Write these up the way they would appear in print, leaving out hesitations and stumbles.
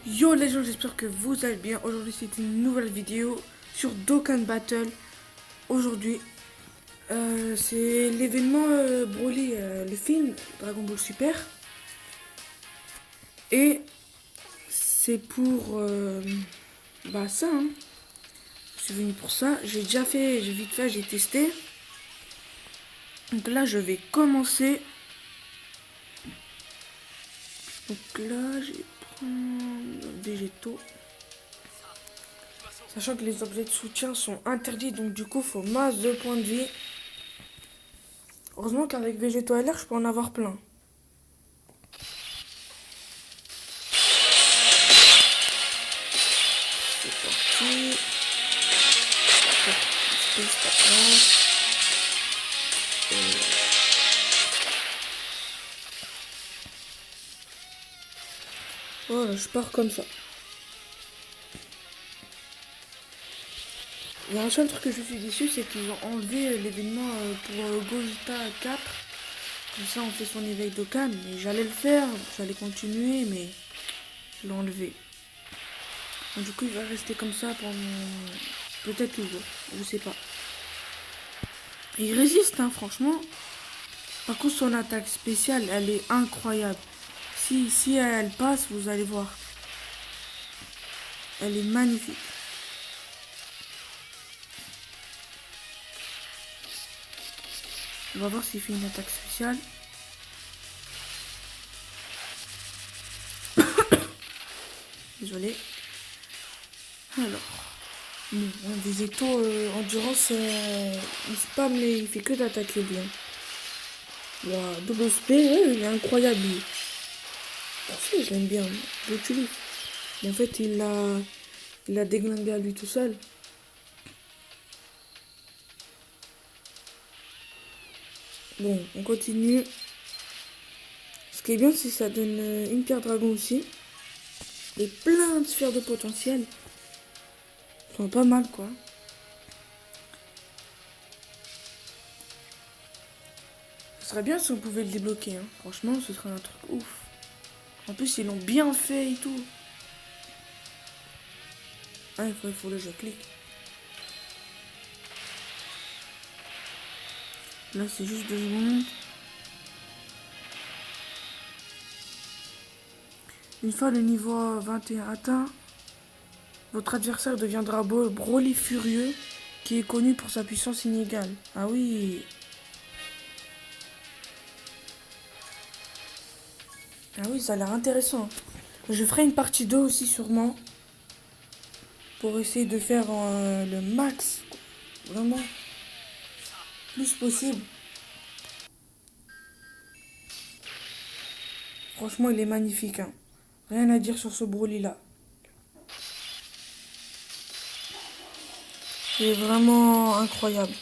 Yo les gens, j'espère que vous allez bien. Aujourd'hui c'est une nouvelle vidéo sur Dokkan Battle. Aujourd'hui c'est l'événement Broly, le film Dragon Ball Super. Et c'est pour ça hein. Je suis venu pour ça. J'ai déjà fait, j'ai vite fait, j'ai testé. Donc là je vais commencer. Donc là je vais prendre végétaux. Sachant que les objets de soutien sont interdits, donc du coup, faut masse de points de vie. Heureusement qu'avec végétaux LR, je peux en avoir plein. C'est parti. Voilà, je pars comme ça. Il y a un seul truc que je suis déçu, c'est qu'ils ont enlevé l'événement pour Gogeta 4. Comme ça, on fait son éveil Dokkan. Mais j'allais le faire, j'allais continuer, mais je l'ai enlevé. Donc, du coup, il va rester comme ça pendant peut-être toujours, je sais pas. Et il résiste, hein, franchement. Par contre, son attaque spéciale, elle est incroyable. Si elle passe, vous allez voir. Elle est magnifique. On va voir s'il fait une attaque spéciale. Désolé. Alors. Bon, végétaux endurance, il spam, mais il fait que d'attaquer bien. Wow, double SP, ouais, il est incroyable lui. Parfait, je l'aime bien, je l'utilise. En fait, il a déglingué à lui tout seul. Bon, on continue. Ce qui est bien, c'est que ça donne une pierre dragon aussi. Et plein de sphères de potentiel. Ils sont pas mal, quoi. Ce serait bien si on pouvait le débloquer, hein. Franchement, ce serait un truc ouf. En plus, ils l'ont bien fait et tout. Ah, il faut le jeu clic. Là, c'est juste 2 secondes. Une fois le niveau 21 atteint, votre adversaire deviendra Broly furieux, qui est connu pour sa puissance inégale. Ah oui. Ah oui, ça a l'air intéressant. Je ferai une partie 2 aussi sûrement. Pour essayer de faire le max. Vraiment. Plus possible. Franchement, il est magnifique, hein. Rien à dire sur ce Broly là. Il est vraiment incroyable.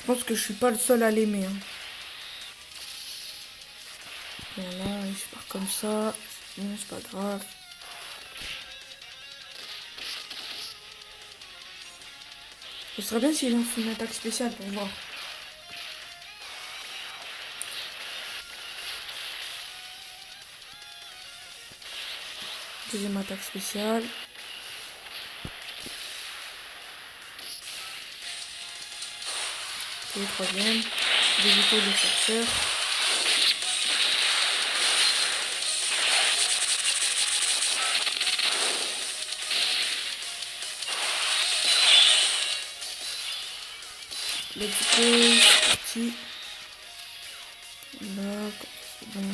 Je pense que je suis pas le seul à l'aimer, hein. Voilà, je pars comme ça. Bon, c'est pas grave. Ce serait bien s'il lance une attaque spéciale pour voir. Deuxième attaque spéciale. Et troisième. Végétaux de forceur. Let's go, c'est parti. Là, c'est bon.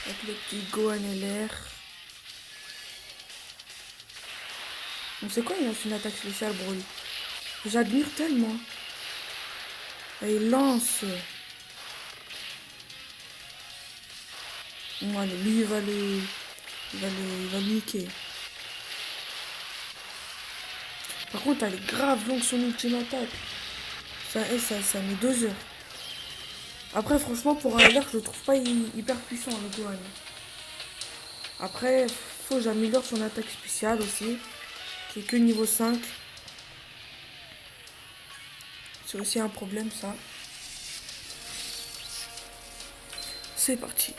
Avec le petit Gohan LR. On sait quoi, il lance une attaque spéciale, Broly. J'admire tellement. Et il lance. Bon, allez, lui, il va le niquer. Par contre, elle est grave longue son ultime attaque. Ça met 2 heures. Après, franchement, pour un LR, je le trouve pas hyper puissant, le Gohan. Après, faut que j'améliore son attaque spéciale aussi, qui est que niveau 5. C'est aussi un problème, ça. C'est parti.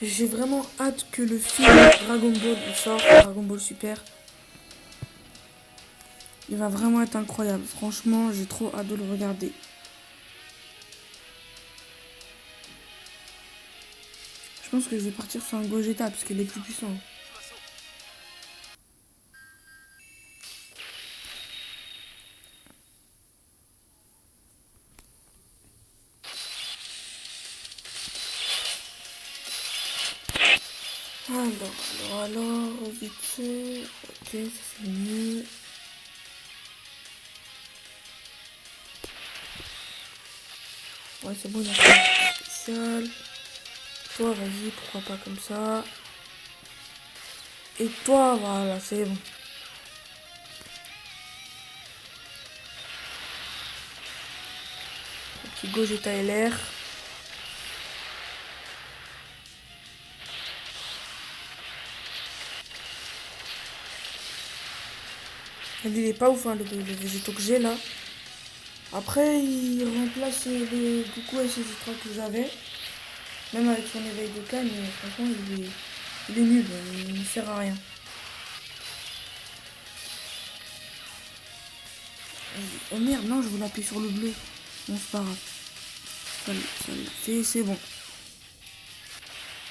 J'ai vraiment hâte que le film Dragon Ball sorte, Dragon Ball Super. Il va vraiment être incroyable. Franchement, j'ai trop hâte de le regarder. Je pense que je vais partir sur un Gogeta parce qu'il est plus puissant. Alors, vite fait. Ok, ça c'est mieux. Ouais, c'est bon, il a fait un spécial. Toi, vas-y, pourquoi pas comme ça. Et toi, voilà, c'est bon. Petit Gogeta LR. Il est pas ouf, hein, le végétaux que j'ai là. Après, il remplace les Goku et ses extras que j'avais. Même avec son éveil de canne, franchement, il est nul, il ne sert à rien. Oh merde, non, je voulais appuyer sur le bleu. Bon, c'est pas grave. Ça l'a fait, c'est bon.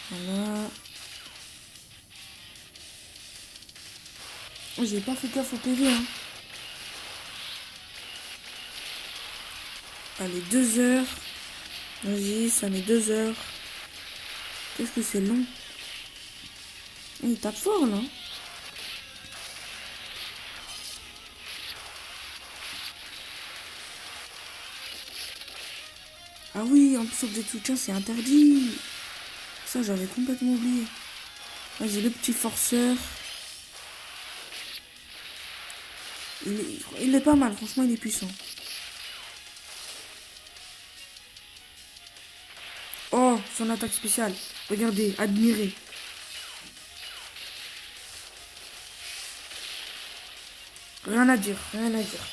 Voilà. J'ai pas fait gaffe au PV, hein. Allez, 2 heures. Vas-y, ça met 2 heures. Qu'est-ce que c'est long. Il tape fort, là. Ah oui, en plus, objet de soutien, c'est interdit. Ça, j'avais complètement oublié. Vas-y, le petit forceur. Il est pas mal, franchement, il est puissant. Oh, son attaque spéciale. Regardez, admirez. Rien à dire, rien à dire.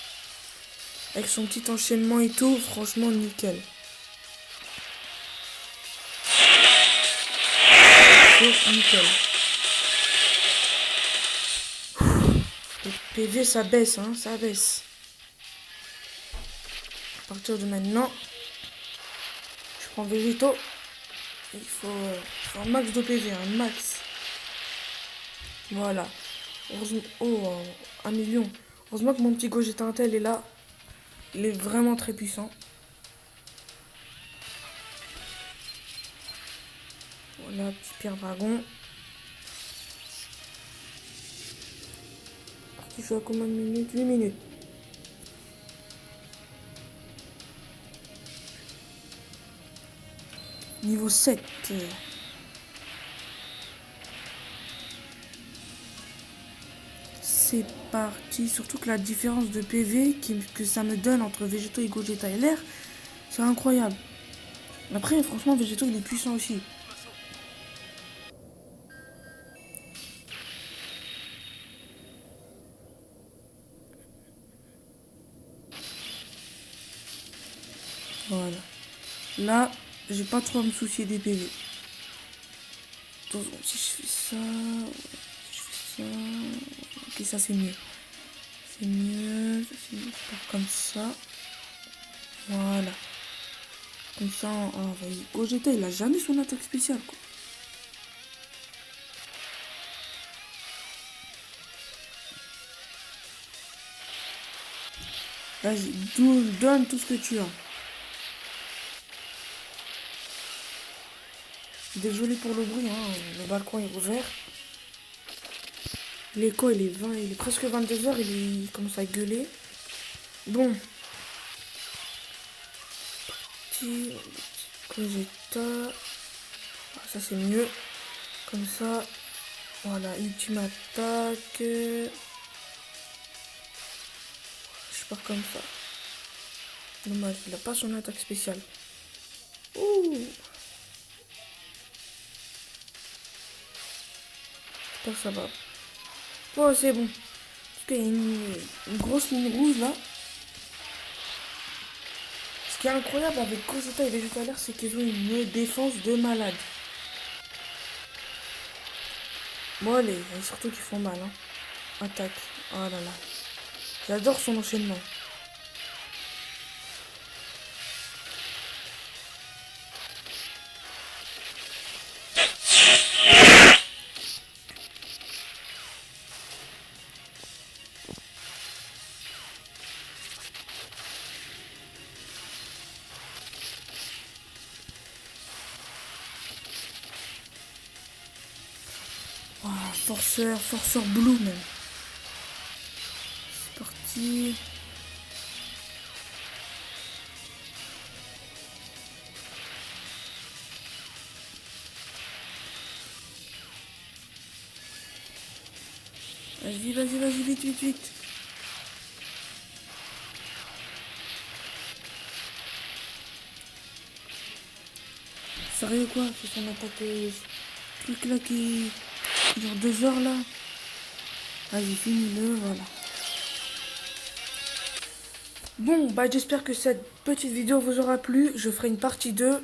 Avec son petit enchaînement et tout, franchement, nickel. C'est nickel. Le PV, ça baisse, hein, ça baisse. À partir de maintenant, je prends Végéto. Il faut un max de PV, un max. Voilà. Heureusement, oh, 1 million. Heureusement que mon petit Gogeta Intel est là. Il est vraiment très puissant. Voilà, petit Pierre Dragon. Parti, je suis à combien de minutes? 8 minutes. Niveau 7. C'est parti. Surtout que la différence de PV que ça me donne entre Végéto et Gogeta LR, c'est incroyable. Après, franchement, Végéto, il est puissant aussi. Voilà. Là, j'ai pas trop à me soucier des PV. Donc, si je fais ça... Si je fais ça... Ok, ça c'est mieux. C'est mieux. Ça c'est mieux. Je pars comme ça. Voilà. Comme ça, oh, vas-y. Gogeta, il a jamais son attaque spéciale, quoi. Vas-y, donne tout ce que tu as. Désolé pour le bruit, hein. Le balcon est ouvert. L'écho, il est presque 22 heures, il commence à gueuler. Bon. Petit Gogeta. Ah, ça, c'est mieux. Comme ça. Voilà, ultime attaque. Je pars comme ça. Dommage, il n'a pas son attaque spéciale. Ouh. J'espère que ça va. Oh, c'est bon. Parce qu'il y a une grosse ligne rouge là. Parce qui est incroyable avec Gogeta et Végétalaire, c'est qu'ils ont une défense de malade. Bon allez, et surtout qu'ils font mal, hein. Attaque. Oh là là. J'adore son enchaînement. Oh, forceur blue même. C'est parti. Vas-y, vite. Sérieux quoi? C'est son attaque truc là qui dure 2 heures là. Vas-y, finis-le, voilà. Bon, bah j'espère que cette petite vidéo vous aura plu. Je ferai une partie 2.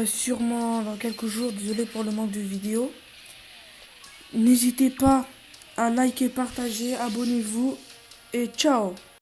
Sûrement dans quelques jours. Désolé pour le manque de vidéos. N'hésitez pas à liker, partager, abonnez-vous et ciao!